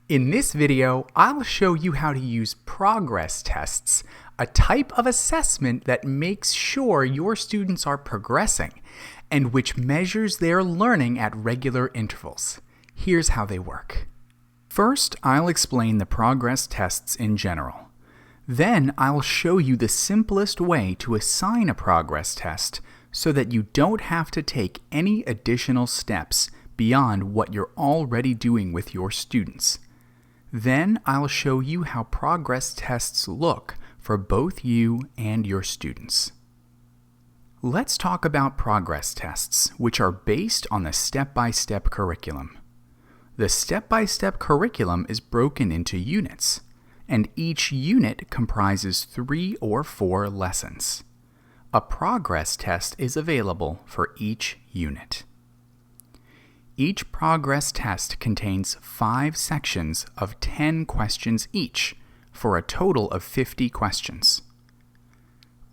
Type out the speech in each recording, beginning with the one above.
In this video, I'll show you how to use progress tests, a type of assessment that makes sure your students are progressing and which measures their learning at regular intervals. Here's how they work. First, I'll explain the progress tests in general. Then, I'll show you the simplest way to assign a progress test so that you don't have to take any additional steps beyond what you're already doing with your students. Then I'll show you how progress tests look for both you and your students. Let's talk about progress tests, which are based on the step-by-step curriculum. The step-by-step curriculum is broken into units, and each unit comprises 3 or 4 lessons. A progress test is available for each unit. Each progress test contains 5 sections of 10 questions each, for a total of 50 questions.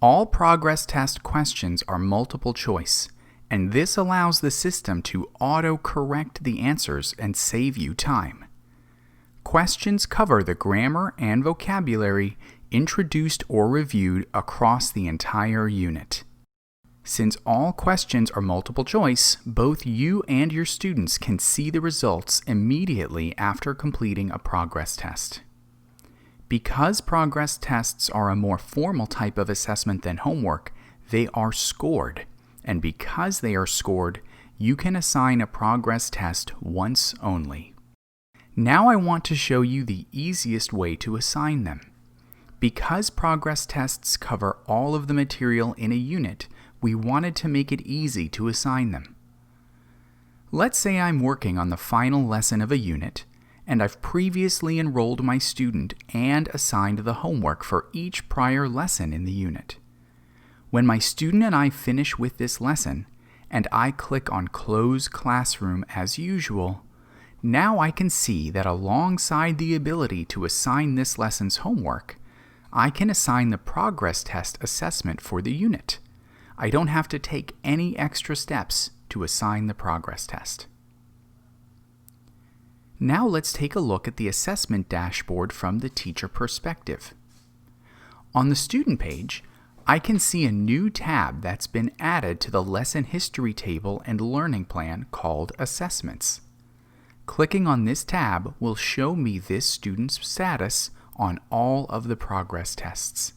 All progress test questions are multiple choice, and this allows the system to auto-correct the answers and save you time. Questions cover the grammar and vocabulary introduced or reviewed across the entire unit. Since all questions are multiple choice, both you and your students can see the results immediately after completing a progress test. Because progress tests are a more formal type of assessment than homework, they are scored, and because they are scored, you can assign a progress test once only. Now I want to show you the easiest way to assign them. Because progress tests cover all of the material in a unit, we wanted to make it easy to assign them. Let's say I'm working on the final lesson of a unit, and I've previously enrolled my student and assigned the homework for each prior lesson in the unit. When my student and I finish with this lesson, and I click on Close Classroom as usual, now I can see that alongside the ability to assign this lesson's homework, I can assign the progress test assessment for the unit. I don't have to take any extra steps to assign the progress test. Now let's take a look at the assessment dashboard from the teacher perspective. On the student page, I can see a new tab that's been added to the lesson history table and learning plan called Assessments. Clicking on this tab will show me this student's status on all of the progress tests.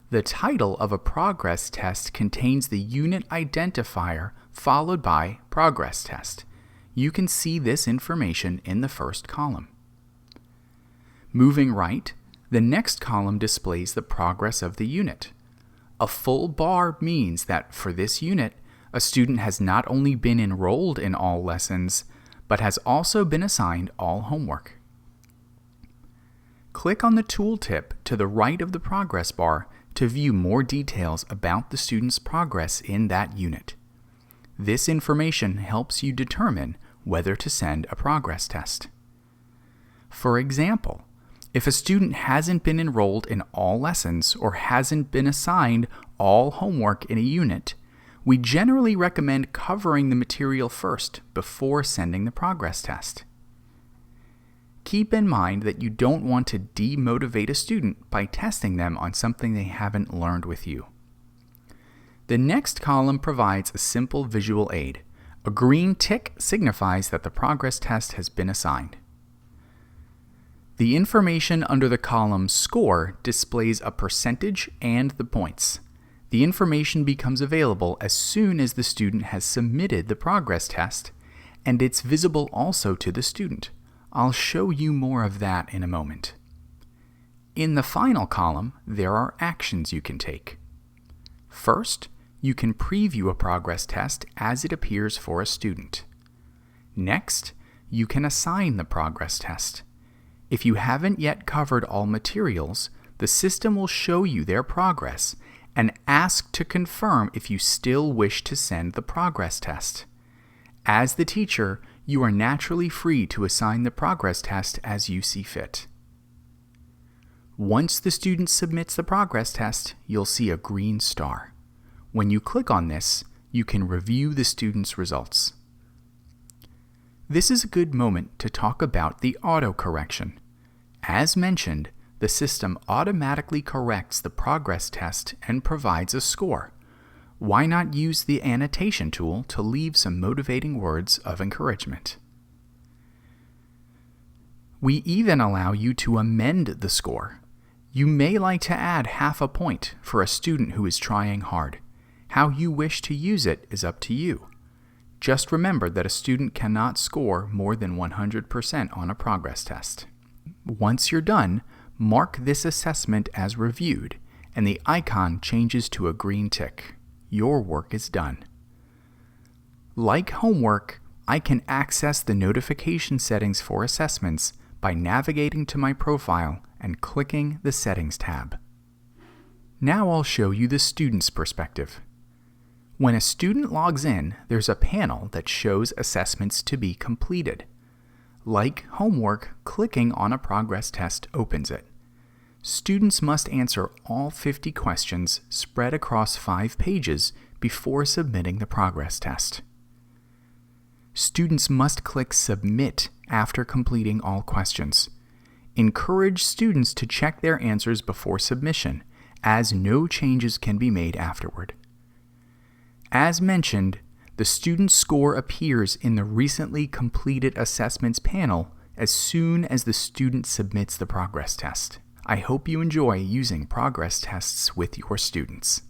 The title of a progress test contains the unit identifier followed by progress test. You can see this information in the first column. Moving right, the next column displays the progress of the unit. A full bar means that for this unit, a student has not only been enrolled in all lessons, but has also been assigned all homework. Click on the tooltip to the right of the progress bar to view more details about the student's progress in that unit. This information helps you determine whether to send a progress test. For example, if a student hasn't been enrolled in all lessons or hasn't been assigned all homework in a unit, we generally recommend covering the material first before sending the progress test. Keep in mind that you don't want to demotivate a student by testing them on something they haven't learned with you. The next column provides a simple visual aid. A green tick signifies that the progress test has been assigned. The information under the column Score displays a percentage and the points. The information becomes available as soon as the student has submitted the progress test, and it's visible also to the student. I'll show you more of that in a moment. In the final column, there are actions you can take. First, you can preview a progress test as it appears for a student. Next, you can assign the progress test. If you haven't yet covered all materials, the system will show you their progress and ask to confirm if you still wish to send the progress test. As the teacher, you are naturally free to assign the progress test as you see fit. Once the student submits the progress test, you'll see a green star. When you click on this, you can review the student's results. This is a good moment to talk about the autocorrection. As mentioned, the system automatically corrects the progress test and provides a score. Why not use the annotation tool to leave some motivating words of encouragement? We even allow you to amend the score. You may like to add half a point for a student who is trying hard. How you wish to use it is up to you. Just remember that a student cannot score more than 100% on a progress test. Once you're done, mark this assessment as reviewed, and the icon changes to a green tick. Your work is done. Like homework, I can access the notification settings for assessments by navigating to my profile and clicking the Settings tab. Now I'll show you the student's perspective. When a student logs in, there's a panel that shows assessments to be completed. Like homework, clicking on a progress test opens it. Students must answer all 50 questions spread across 5 pages before submitting the progress test. Students must click Submit after completing all questions. Encourage students to check their answers before submission, as no changes can be made afterward. As mentioned, the student score appears in the Recently Completed Assessments panel as soon as the student submits the progress test. I hope you enjoy using progress tests with your students.